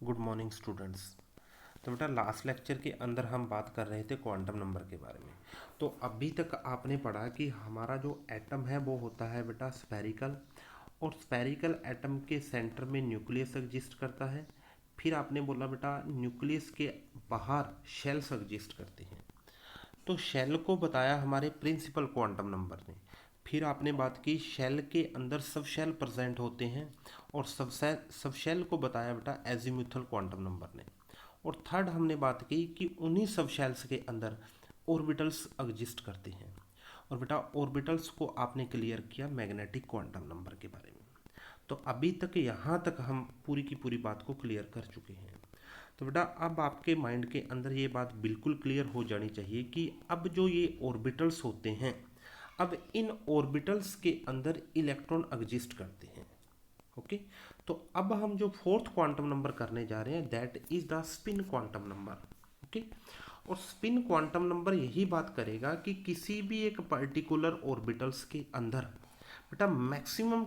Good morning students. तो बेटा last lecture के अंदर हम बात कर रहे थे क्वांटम नंबर के बारे में। तो अभी तक आपने पढ़ा कि हमारा जो एटम है वो होता है बेटा स्फेरिकल, और स्फेरिकल एटम के सेंटर में न्यूक्लियस एग्जिस्ट करता है। फिर आपने बोला बेटा न्यूक्लियस के बाहर शेल्स एग्जिस्ट करते हैं। तो शेल को बताया हमारे प्रिंसिपल क्वांटम नंबर ने। फिर आपने बात की शेल के अंदर सब शेल प्रेजेंट होते हैं, और सब शेल को बताया बेटा एजीम्यूथल क्वांटम नंबर ने। और थर्ड हमने बात की कि उन्हीं सब शेल्स के अंदर ऑर्बिटल्स एग्जिस्ट करते हैं। और बेटा ऑर्बिटल्स को आपने क्लियर किया मैग्नेटिक क्वांटम नंबर के बारे में। तो अभी तक यहाँ तक हम पूरी की पूरी बात को क्लियर कर चुके हैं। तो बेटा अब आपके माइंड के अंदर ये बात बिल्कुल क्लियर हो जानी चाहिए कि अब जो ये ऑर्बिटल्स होते हैं, अब इन ऑर्बिटल्स के अंदर इलेक्ट्रॉन एग्जिस्ट करते हैं। ओके, तो अब हम जो फोर्थ क्वांटम नंबर करने जा रहे हैं that is the spin quantum number. Okay, और स्पिन क्वांटम नंबर यही बात करेगा कि किसी भी एक पर्टिकुलर ऑर्बिटल्स के अंदर बेटा मैक्सिमम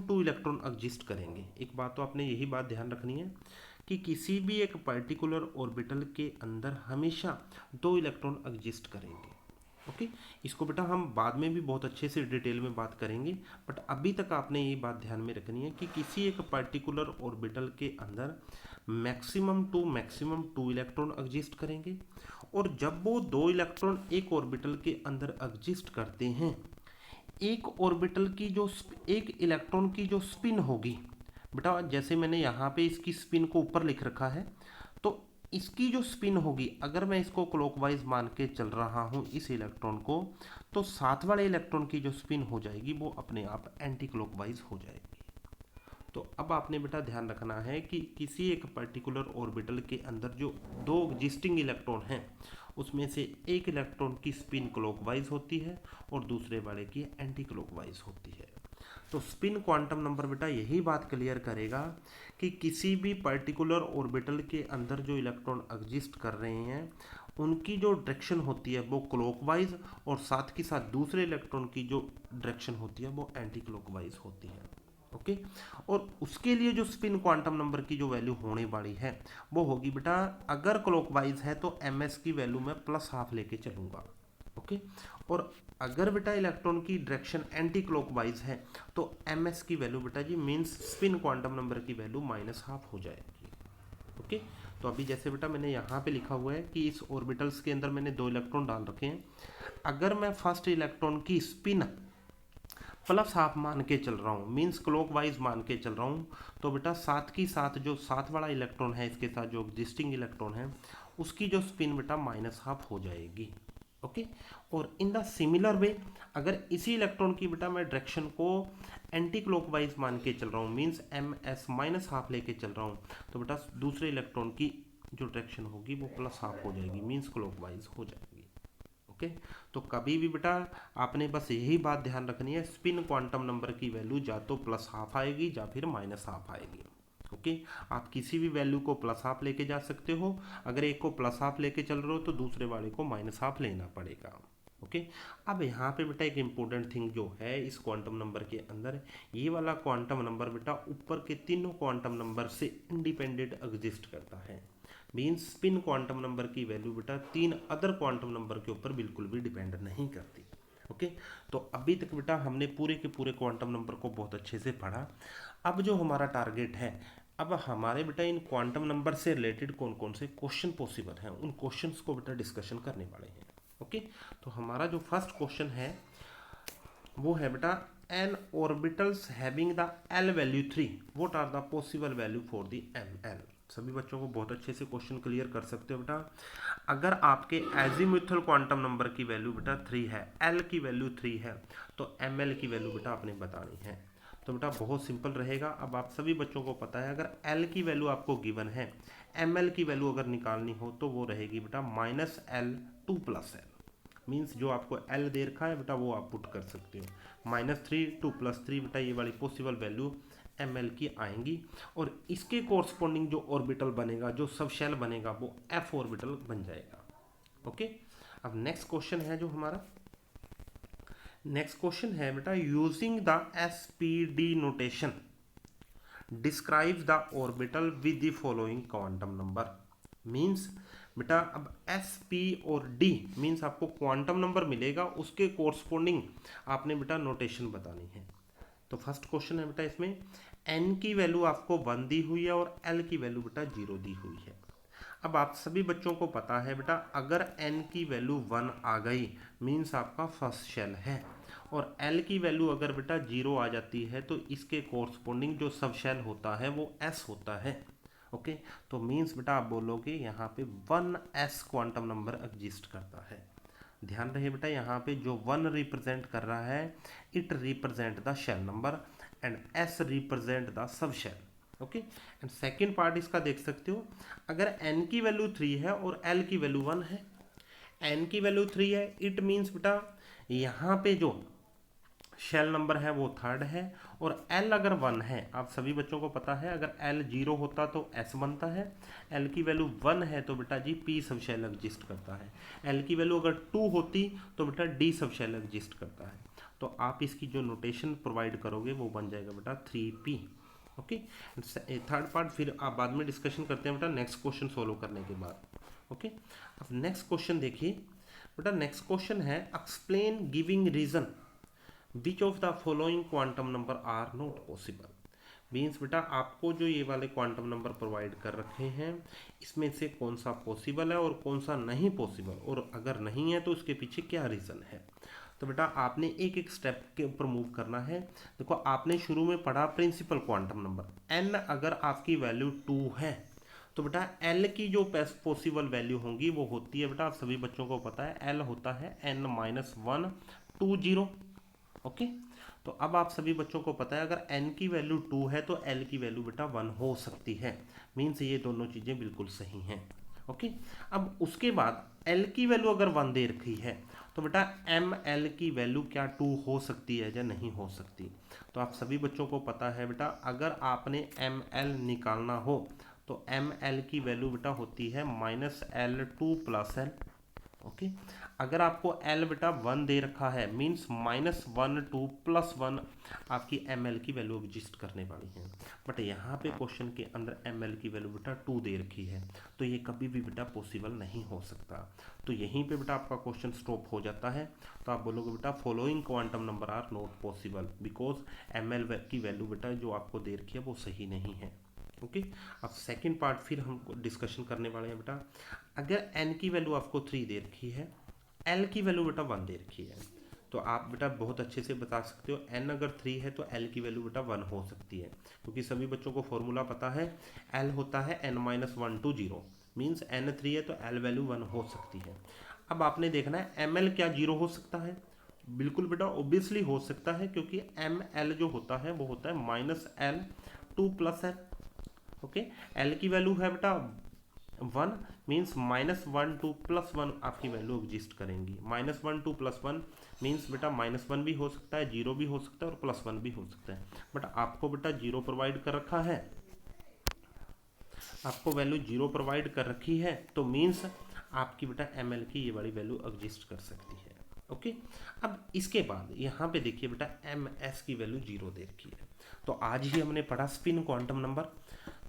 टू इलेक्ट्रॉन एग्जिस्ट करेंगे। एक बात तो आपने यही बात ध्यान रखनी है कि किसी भी एक पर्टिकुलर ऑर्बिटल के अंदर हमेशा दो इलेक्ट्रॉन एग्जिस्ट करेंगे। ओके, इसको बेटा हम बाद में भी बहुत अच्छे से डिटेल में बात करेंगे, बट अभी तक आपने ये बात ध्यान में रखनी है कि किसी एक पर्टिकुलर ऑर्बिटल के अंदर मैक्सिमम टू इलेक्ट्रॉन एग्जिस्ट करेंगे। और जब वो दो इलेक्ट्रॉन एक ऑर्बिटल के अंदर एग्जिस्ट करते हैं, एक इलेक्ट्रॉन की जो स्पिन होगी बेटा, जैसे मैंने यहाँ पे इसकी स्पिन को ऊपर लिख रखा है, तो इसकी जो स्पिन होगी अगर मैं इसको क्लॉकवाइज मान के चल रहा हूँ इस इलेक्ट्रॉन को, तो साथ वाले इलेक्ट्रॉन की जो स्पिन हो जाएगी वो अपने आप एंटी क्लॉकवाइज हो जाएगी। तो अब आपने बेटा ध्यान रखना है कि किसी एक पर्टिकुलर ऑर्बिटल के अंदर जो दो एग्जिस्टिंग इलेक्ट्रॉन हैं उसमें से एक इलेक्ट्रॉन की स्पिन क्लॉकवाइज होती है और दूसरे वाले की एंटी क्लॉकवाइज होती है। तो स्पिन क्वांटम नंबर बेटा यही बात क्लियर करेगा कि किसी भी पर्टिकुलर ऑर्बिटल के अंदर जो इलेक्ट्रॉन एग्जिस्ट कर रहे हैं उनकी जो डायरेक्शन होती है वो क्लॉकवाइज, और साथ के साथ दूसरे इलेक्ट्रॉन की जो डायरेक्शन होती है वो एंटी क्लॉकवाइज होती है। ओके, और उसके लिए जो स्पिन क्वांटम नंबर की जो वैल्यू होने वाली है वो होगी बेटा, अगर क्लॉकवाइज है तो एम एस की वैल्यू मैं प्लस हाफ लेके चलूंगा। ओके, और अगर बेटा इलेक्ट्रॉन की डायरेक्शन एंटी क्लॉकवाइज है तो एम एस की वैल्यू बेटा जी मीन्स स्पिन क्वांटम नंबर की वैल्यू माइनस हाफ हो जाएगी। ओके, तो अभी जैसे बेटा मैंने यहाँ पे लिखा हुआ है कि इस ऑर्बिटल्स के अंदर मैंने दो इलेक्ट्रॉन डाल रखे हैं। अगर मैं फर्स्ट इलेक्ट्रॉन की स्पिन प्लस हाफ मान के चल रहा हूँ, मीन्स क्लॉकवाइज मान के चल रहा हूँ, तो बेटा साथ की साथ जो साथ वाला इलेक्ट्रॉन है इसके साथ जो एग्जिस्टिंग इलेक्ट्रॉन है उसकी जो स्पिन बेटा माइनस हाफ हो जाएगी। ओके, और इन द सिमिलर वे अगर इसी इलेक्ट्रॉन की बेटा मैं डायरेक्शन को एंटी क्लॉकवाइज मान के चल रहा हूँ, means M S minus half लेके चल रहा हूँ, तो बेटा दूसरे इलेक्ट्रॉन की जो डायरेक्शन होगी वो प्लस हाफ हो जाएगी, मीन्स क्लॉकवाइज हो जाएगी। ओके, तो कभी भी बेटा आपने बस यही बात ध्यान रखनी है, स्पिन क्वांटम नंबर की वैल्यू या तो प्लस हाफ आएगी या फिर माइनस हाफ आएगी। ओके, आप किसी भी वैल्यू को प्लस हाफ लेके जा सकते हो। अगर एक को प्लस हाफ लेके चल रहे हो तो दूसरे वाले को माइनस हाफ लेना पड़ेगा। ओके, अब यहाँ पे बेटा एक इंपॉर्टेंट थिंग जो है इस क्वांटम नंबर के अंदर, ये वाला क्वांटम नंबर बेटा ऊपर के तीनों क्वांटम नंबर से इंडिपेंडेंट एग्जिस्ट करता है। मीन्स स्पिन क्वांटम नंबर की वैल्यू बेटा तीन अदर क्वांटम नंबर के ऊपर बिल्कुल भी डिपेंड नहीं करती। ओके, तो अभी तक बेटा हमने पूरे के पूरे क्वांटम नंबर को बहुत अच्छे से पढ़ा। अब जो हमारा टारगेट है, अब हमारे बेटा इन क्वांटम नंबर से रिलेटेड कौन कौन से क्वेश्चन पॉसिबल हैं उन क्वेश्चंस को बेटा डिस्कशन करने वाले हैं। ओके, तो हमारा जो फर्स्ट क्वेश्चन है वो है बेटा, N orbitals having the L value 3 what are the possible value for the M L. सभी बच्चों को बहुत अच्छे से क्वेश्चन क्लियर कर सकते हो बेटा। अगर आपके एजीम्यूथल क्वांटम नंबर की वैल्यू बेटा 3 है, एल की वैल्यू 3 है, तो एम एल की वैल्यू बेटा आपने बतानी है। तो बेटा बहुत सिंपल रहेगा। अब आप सभी बच्चों को पता है अगर एल की वैल्यू आपको गिवन है, एम एल की वैल्यू अगर निकालनी हो तो वो रहेगी बेटा minus L two plus L. Means जो आपको एल दे रखा है बेटा वो आप पुट कर सकते हो, -3 टू +3 बेटा ये वाली पॉसिबल वैल्यू एम एल की आएंगी। और इसके कोरस्पॉन्डिंग जो ऑर्बिटल बनेगा, जो सब शेल बनेगा, वो एफ ऑर्बिटल बन जाएगा। ओके, अब नेक्स्ट क्वेश्चन है जो हमारा नेक्स्ट क्वेश्चन है बेटा, using the S P D notation describes the orbital with the following quantum number. Means बेटा अब एस पी और डी मीन्स आपको क्वांटम नंबर मिलेगा, उसके कोरस्पोंडिंग आपने बेटा नोटेशन बतानी है। तो फर्स्ट क्वेश्चन है बेटा इसमें एन की वैल्यू आपको 1 दी हुई है और एल की वैल्यू बेटा 0 दी हुई है। अब आप सभी बच्चों को पता है बेटा अगर n की वैल्यू 1 आ गई मीन्स आपका फर्स्ट शेल है, और l की वैल्यू अगर बेटा 0 आ जाती है तो इसके कोरस्पोंडिंग जो सब शेल होता है वो s होता है। ओके, तो मीन्स बेटा आप बोलोगे यहाँ पे 1s क्वांटम नंबर एग्जिस्ट करता है। ध्यान रहे बेटा यहाँ पे जो 1 रिप्रेजेंट कर रहा है it represent the shell number and s represent the sub shell. Okay, and second part इसका देख सकते हो, अगर n की वैल्यू 3 है और l की वैल्यू 1 है, n की वैल्यू 3 है इट मीन्स बेटा यहाँ पे जो शेल नंबर है वो थर्ड है, और l अगर 1 है, आप सभी बच्चों को पता है अगर l 0 होता तो s बनता है, l की वैल्यू 1 है तो बेटा जी p सब शेल एग्जिस्ट करता है, l की वैल्यू अगर 2 होती तो बेटा d सब शेल एग्जिस्ट करता है। तो आप इसकी जो नोटेशन प्रोवाइड करोगे वो बन जाएगा बेटा 3p। ओके, थर्ड पार्ट फिर आप बाद में डिस्कशन करते हैं बेटा नेक्स्ट क्वेश्चन सोल्व करने के बाद। ओके, अब नेक्स्ट क्वेश्चन देखिए बेटा, नेक्स्ट क्वेश्चन है explain giving reason which of the following quantum number are not possible. Means बेटा आपको जो ये वाले क्वांटम नंबर प्रोवाइड कर रखे हैं इसमें से कौन सा पॉसिबल है और कौन सा नहीं पॉसिबल, और अगर नहीं है तो उसके पीछे क्या रीज़न है। तो बेटा आपने एक एक स्टेप के ऊपर मूव करना है। देखो आपने शुरू में पढ़ा प्रिंसिपल क्वांटम नंबर n अगर आपकी वैल्यू 2 है तो बेटा l की जो पॉसिबल वैल्यू होंगी वो होती है बेटा आप सभी बच्चों को पता है l होता है n-120। ओके, तो अब आप सभी बच्चों को पता है अगर n की वैल्यू 2 है तो l की वैल्यू बेटा 1 हो सकती है। मीन्स ये दोनों चीज़ें बिल्कुल सही हैं। ओके, अब उसके बाद l की वैल्यू अगर 1 दे रखी है तो बेटा ml की वैल्यू क्या 2 हो सकती है या नहीं हो सकती। तो आप सभी बच्चों को पता है बेटा अगर आपने ml निकालना हो तो ml की वैल्यू बेटा होती है -l2 + l। ओके, अगर आपको l बेटा 1 दे रखा है मीन्स -1 2 + 1 आपकी ml की वैल्यू एग्जिस्ट करने वाली है, बट यहाँ पे क्वेश्चन के अंदर ml की वैल्यू बेटा 2 दे रखी है तो ये कभी भी बेटा पॉसिबल नहीं हो सकता। तो यहीं पे बेटा आपका क्वेश्चन स्टॉप हो जाता है। तो आप बोलोगे बेटा following quantum number are not possible because ml की वैल्यू बेटा जो आपको दे रखी है वो सही नहीं है। ओके, अब सेकंड पार्ट फिर हम डिस्कशन करने वाले हैं बेटा, अगर n की वैल्यू आपको 3 दे रखी है, l की वैल्यू बेटा 1 दे रखी है, तो आप बेटा बहुत अच्छे से बता सकते हो n अगर 3 है तो l की वैल्यू बेटा 1 हो सकती है, क्योंकि सभी बच्चों को फॉर्मूला पता है l होता है n-120 मीन्स n 3 है तो l वैल्यू 1 हो सकती है। अब आपने देखना है ml क्या 0 हो सकता है, बिल्कुल बेटा ऑब्वियसली हो सकता है, क्योंकि ml जो होता है वो होता है -l2 + l। ओके, l की वैल्यू है बेटा 1 मीन्स -1 2 + 1 आपकी वैल्यू एग्जिस्ट करेंगी। -1 2 + 1 मीन्स बेटा -1 भी हो सकता है, 0 भी हो सकता है और +1 भी हो सकता है, बट आपको बेटा 0 प्रोवाइड कर रखा है, आपको वैल्यू 0 प्रोवाइड कर रखी है तो मीन्स आपकी बेटा ml की ये वाली वैल्यू एग्जिस्ट कर सकती है। ओके, अब इसके बाद यहाँ पे देखिए बेटा ms की वैल्यू 0 दे रखी है। तो आज ही हमने पढ़ा स्पिन क्वांटम नंबर,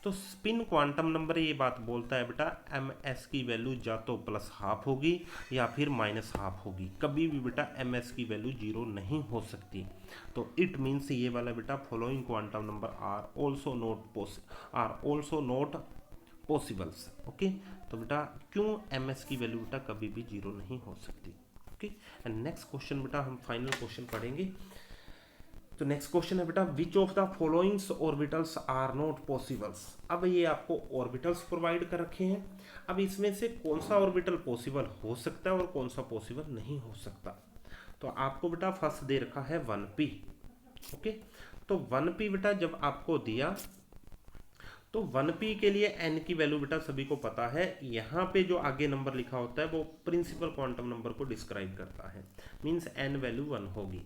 तो स्पिन क्वांटम नंबर ये बात बोलता है बेटा ms की वैल्यू या तो +½ होगी या फिर -½ होगी, कभी भी बेटा ms की वैल्यू 0 नहीं हो सकती। तो इट मीन्स ये वाला बेटा following quantum number are also not possibles. Okay, तो बेटा क्यों ms की वैल्यू बेटा कभी भी 0 नहीं हो सकती। ओके, एंड नेक्स्ट क्वेश्चन बेटा हम फाइनल क्वेश्चन पढ़ेंगे। तो नेक्स्ट क्वेश्चन है बेटा which of the followings orbitals are not possibles. अब ये आपको ऑर्बिटल्स प्रोवाइड कर रखे हैं, अब इसमें से कौन सा ऑर्बिटल पॉसिबल हो सकता है और कौन सा पॉसिबल नहीं हो सकता। तो आपको बेटा फर्स्ट दे रखा है 1p। ओके, तो 1p बेटा जब आपको दिया तो 1p के लिए n की वैल्यू बेटा सभी को पता है, यहाँ पे जो आगे नंबर लिखा होता है वो प्रिंसिपल क्वांटम नंबर को डिस्क्राइब करता है, मीन्स n वैल्यू 1 होगी।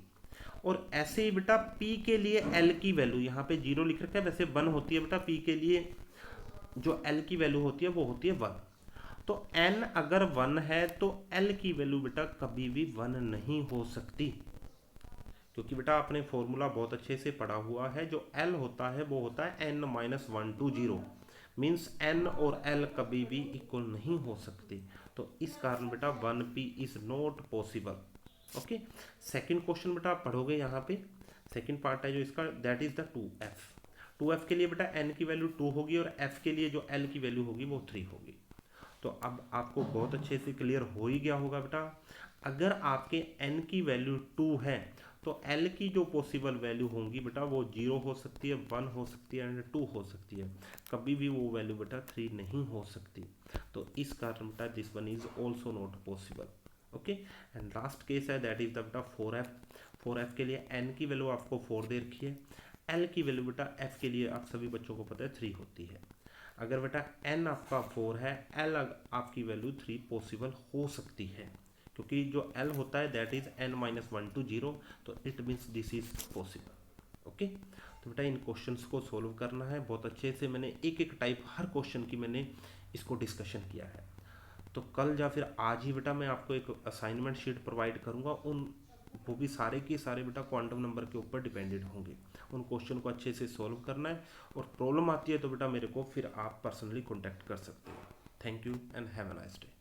और ऐसे ही बेटा p के लिए l की वैल्यू यहाँ पे 0 लिख रखा है, वैसे 1 होती है बेटा p के लिए जो l की वैल्यू होती है वो होती है 1। तो n अगर 1 है तो l की वैल्यू बेटा कभी भी 1 नहीं हो सकती, क्योंकि बेटा आपने फॉर्मूला बहुत अच्छे से पढ़ा हुआ है, जो एल होता है वो होता है n-1 to 0, मीन्स एन और एल कभी भी इक्वल नहीं हो सकते। तो इस कारण बेटा 1p is not possible. Okay, second question बेटा आप पढ़ोगे यहाँ पे, सेकंड पार्ट है जो इसका, that is the 2f। 2f के लिए बेटा n की वैल्यू 2 होगी और f के लिए जो l की वैल्यू होगी वो 3 होगी। तो अब आपको बहुत अच्छे से क्लियर हो ही गया होगा बेटा, अगर आपके n की वैल्यू 2 है तो l की जो पॉसिबल वैल्यू होंगी बेटा वो 0 हो सकती है, 1 हो सकती है एंड 2 हो सकती है, कभी भी वो वैल्यू बेटा 3 नहीं हो सकती। तो इस कारण बेटा this one is also not possible. Okay, and last case है दैट इज द बेटा 4f। 4f के लिए n की वैल्यू आपको 4 दे रखी है, l की वैल्यू बेटा f के लिए आप सभी बच्चों को पता है 3 होती है। अगर बेटा n आपका 4 है, l आपकी वैल्यू 3 पॉसिबल हो सकती है, क्योंकि जो l होता है दैट इज n-1 to 0, तो it means this is possible. Okay, तो बेटा इन क्वेश्चंस को सॉल्व करना है बहुत अच्छे से, मैंने एक एक टाइप हर क्वेश्चन की मैंने इसको डिस्कशन किया है। तो कल या फिर आज ही बेटा मैं आपको एक असाइनमेंट शीट प्रोवाइड करूंगा, उन वो भी सारे के सारे बेटा क्वांटम नंबर के ऊपर डिपेंडेंट होंगे, उन क्वेश्चन को अच्छे से सॉल्व करना है, और प्रॉब्लम आती है तो बेटा मेरे को फिर आप पर्सनली कॉन्टैक्ट कर सकते हो। Thank you and have a nice day.